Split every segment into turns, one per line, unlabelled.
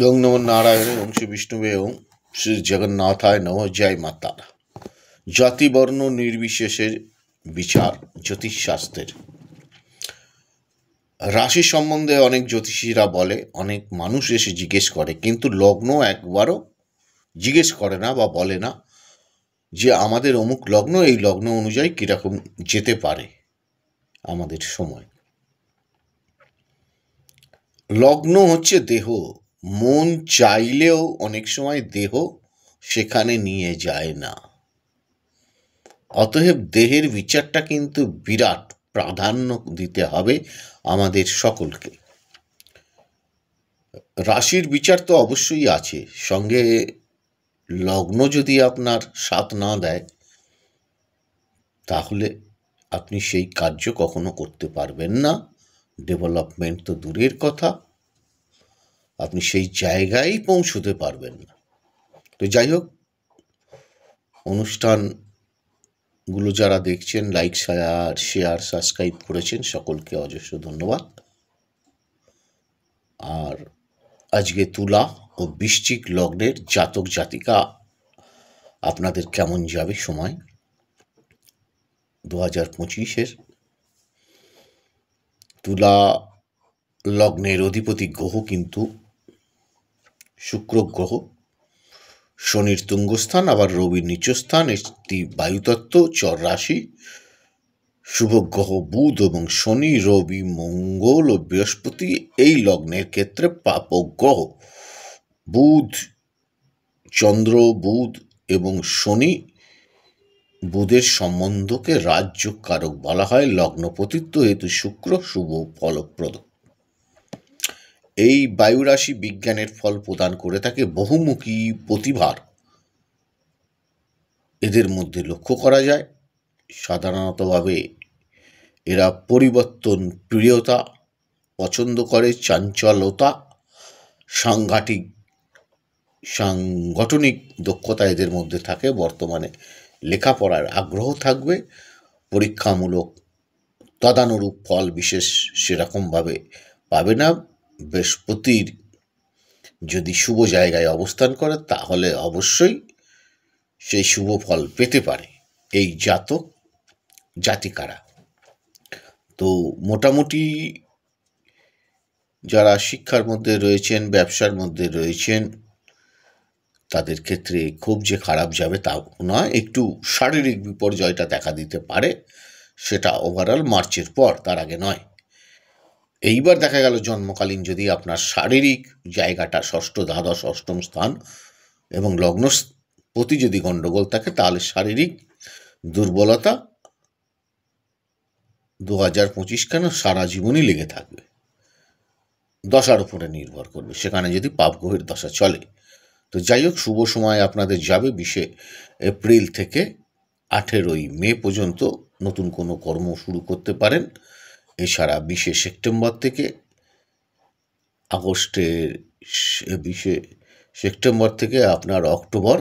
ওং নমো নারায়ণ ওং শ্রী বিষ্ণুবে ওং শ্রী জগন্নাথায় নমঃ। জয় মাতা। জাতি বর্ণ নির্বিশেষে বিচার জ্যোতিষশাস্ত্রের। রাশি সম্বন্ধে অনেক জ্যোতিষীরা বলে, অনেক মানুষ এসে জিজ্ঞেস করে, কিন্তু লগ্ন একবারও জিজ্ঞেস করে না বা বলে না যে আমাদের অমুক লগ্ন, এই লগ্ন অনুযায়ী কীরকম যেতে পারে আমাদের সময়। লগ্ন হচ্ছে দেহ। মন চাইলেও অনেক সময় দেহ সেখানে নিয়ে যায় না। অতএব দেহের বিচারটা কিন্তু বিরাট প্রাধান্য দিতে হবে আমাদের সকলকে। রাশির বিচার তো অবশ্যই আছে, সঙ্গে লগ্ন যদি আপনার সাথ না দেয় তাহলে আপনি সেই কার্য কখনো করতে পারবেন না। ডেভেলপমেন্ট তো দূরের কথা, আপনি সেই জায়গায় পৌঁছতে পারবেন না। তো যাই হোক, অনুষ্ঠানগুলো যারা দেখছেন, লাইক শেয়ার সাবস্ক্রাইব করেছেন, সকলকে অজস্র ধন্যবাদ। আর আজকে তুলা ও বৃশ্চিক লগ্নের জাতক জাতিকা আপনাদের কেমন যাবে সময় 2025-এর। তুলা লগ্নের অধিপতি গ্রহ কিন্তু শুক্র গ্রহ। শনির তুঙ্গস্থান, আবার রবির নিচস্থান, একটি বায়ুতত্ত্ব, চর রাশি। শুভ গ্রহ বুধ এবং শনি, রবি, মঙ্গল ও বৃহস্পতি এই লগ্নের ক্ষেত্রে পাপক গ্রহ। বুধ, চন্দ্র, বুধ এবং শনি, বুধের সম্বন্ধকে রাজযোগ কারক বলা হয়। লগ্নপতিত্ব হেতু শুক্র শুভ ফলপ্রদ। এই বায়ুরাশি বিজ্ঞানের ফল প্রদান করে থাকে বহুমুখী প্রতিভার এদের মধ্যে লক্ষ্য করা যায়। সাধারণতভাবে এরা পরিবর্তন প্রিয়তা পছন্দ করে, চাঞ্চলতা, সাংগঠনিক দক্ষতা এদের মধ্যে থাকে। বর্তমানে লেখাপড়ার আগ্রহ থাকবে। পরীক্ষামূলক তদানুরূপ ফল বিশেষ সেরকমভাবে পাবে না। বৃহস্পতির যদি শুভ জায়গায় অবস্থান করে তাহলে অবশ্যই সেই শুভ ফল পেতে পারে এই জাতক জাতিকারা। তো মোটামুটি যারা শিক্ষার মধ্যে রয়েছেন, ব্যবসার মধ্যে রয়েছেন, তাদের ক্ষেত্রে খুব যে খারাপ যাবে তা নয়। একটু শারীরিক বিপর্যয়টা দেখা দিতে পারে, সেটা ওভারঅল মার্চের পর, তার আগে নয়। এইবার দেখা গেল জন্মকালীন যদি আপনার শারীরিক জায়গাটা ষষ্ঠ, দ্বাদশ, অষ্টম স্থান এবং লগ্নপতি যদি গণ্ডগোল থাকে, তাহলে শারীরিক দুর্বলতা 2025 কেন সারা জীবনই লেগে থাকবে। দশার উপরে নির্ভর করবে, সেখানে যদি পাপ গ্রহের দশা চলে। তো যাই হোক, শুভ সময় আপনাদের যাবে 20 এপ্রিল থেকে 18 মে পর্যন্ত নতুন কোনো কর্ম শুরু করতে পারেন। এছাড়া 20 সেপ্টেম্বর থেকে আগস্টের 20 সেপ্টেম্বর থেকে আপনার অক্টোবর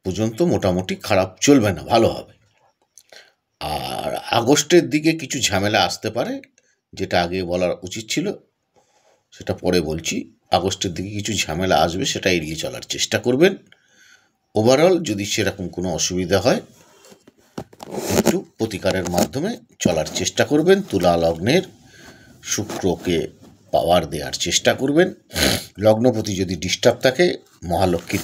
পর্যন্ত মোটামুটি খারাপ চলবে না, ভালো হবে। আর আগস্টের দিকে কিছু ঝামেলা আসতে পারে, যেটা আগে বলার উচিত ছিল সেটা পরে বলছি। আগস্টের দিকে কিছু ঝামেলা আসবে, সেটা এড়িয়ে চলার চেষ্টা করবেন। ওভারঅল যদি সেরকম কোনো অসুবিধা হয় একটু প্রতিকারের মাধ্যমে চলার চেষ্টা করবেন। তুলা লগ্নের শুক্রকে পাওয়ার দেওয়ার চেষ্টা করবেন। লগ্নপতি যদি ডিস্টার্ব থাকে, মহালক্ষ্মীর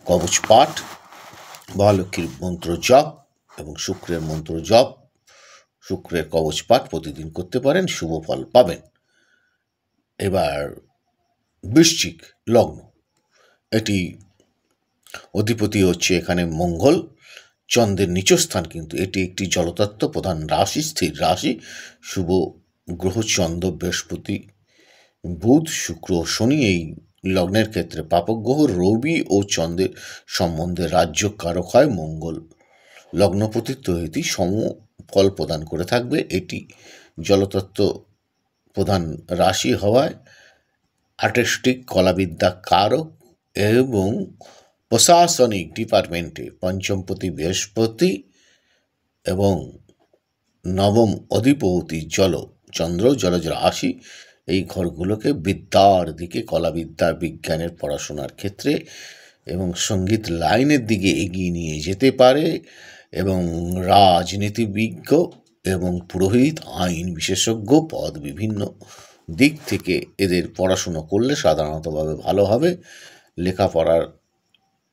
কবচ পাঠ, মহালক্ষ্মীর মন্ত্র জপ এবং শুক্রের মন্ত্র জপ, শুক্রের কবচ পাঠ প্রতিদিন করতে পারেন, শুভ ফল পাবেন। এবার বৃশ্চিক লগ্ন, এটি অধিপতি হচ্ছে এখানে মঙ্গল, চন্দ্রের নিচস্থান, কিন্তু এটি একটি জলতত্ত্ব প্রধান রাশি, স্থির রাশি। শুভ গ্রহ চন্দ্র, বৃহস্পতি, বুধ, শুক্র, শনি এই লগ্নের ক্ষেত্রে পাপক গ্রহ। রবি ও চন্দ্রের সম্বন্ধে রাজ্য কারক হয় মঙ্গল। লগ্নপতিত্ব হেতু সম ফল প্রদান করে থাকবে। এটি জলতত্ত্ব প্রধান রাশি হওয়ায় আর্টিস্টিক কলাবিদ্যা কারক এবং প্রশাসনিক ডিপার্টমেন্টে পঞ্চমপতি বৃহস্পতি এবং নবম অধিপতি চন্দ্র, জলজ রাশি এই ঘরগুলোকে বিদ্যার দিকে, কলাবিদ্যা, বিজ্ঞানের পড়াশোনার ক্ষেত্রে এবং সঙ্গীত লাইনের দিকে এগিয়ে নিয়ে যেতে পারে এবং রাজনীতিবিজ্ঞ এবং পুরোহিত, আইন বিশেষজ্ঞ পদ বিভিন্ন দিক থেকে এদের পড়াশুনো করলে সাধারণতভাবে ভালো হবে। লেখাপড়ার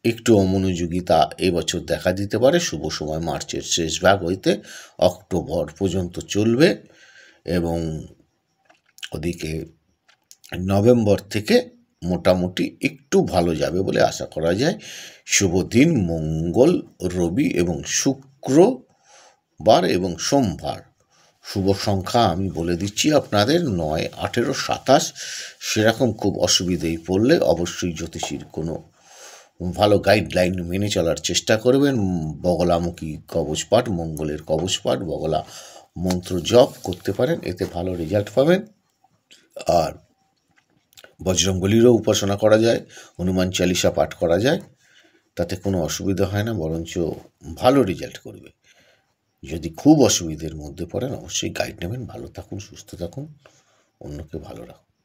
একটু অমনোযোগিতা এবছর দেখা দিতে পারে। শুভ সময় মার্চের শেষ ভাগ হইতে অক্টোবর পর্যন্ত চলবে এবং ওদিকে নভেম্বর থেকে মোটামুটি একটু ভালো যাবে বলে আশা করা যায়। শুভ দিন মঙ্গল, রবি এবং শুক্রবার এবং সোমবার। শুভ সংখ্যা আমি বলে দিচ্ছি আপনাদের 9, 18, 27। সেরকম খুব অসুবিধেই পড়লে অবশ্যই জ্যোতিষীর কোনো ভালো গাইডলাইন মেনে চলার চেষ্টা করবেন। বগলামুখী কবচপাঠ, মঙ্গলের কবচপাঠ, বগলা মন্ত্র জপ করতে পারেন, এতে ভালো রেজাল্ট পাবেন। আর বজরংবলীরও উপাসনা করা যায়, হনুমান চালিসা পাঠ করা যায়, তাতে কোনো অসুবিধা হয় না, বরঞ্চ ভালো রেজাল্ট করবে। যদি খুব অসুবিধের মধ্যে পড়েন অবশ্যই গাইড নেবেন। ভালো থাকুন, সুস্থ থাকুন, অন্যকে ভালো রাখুন।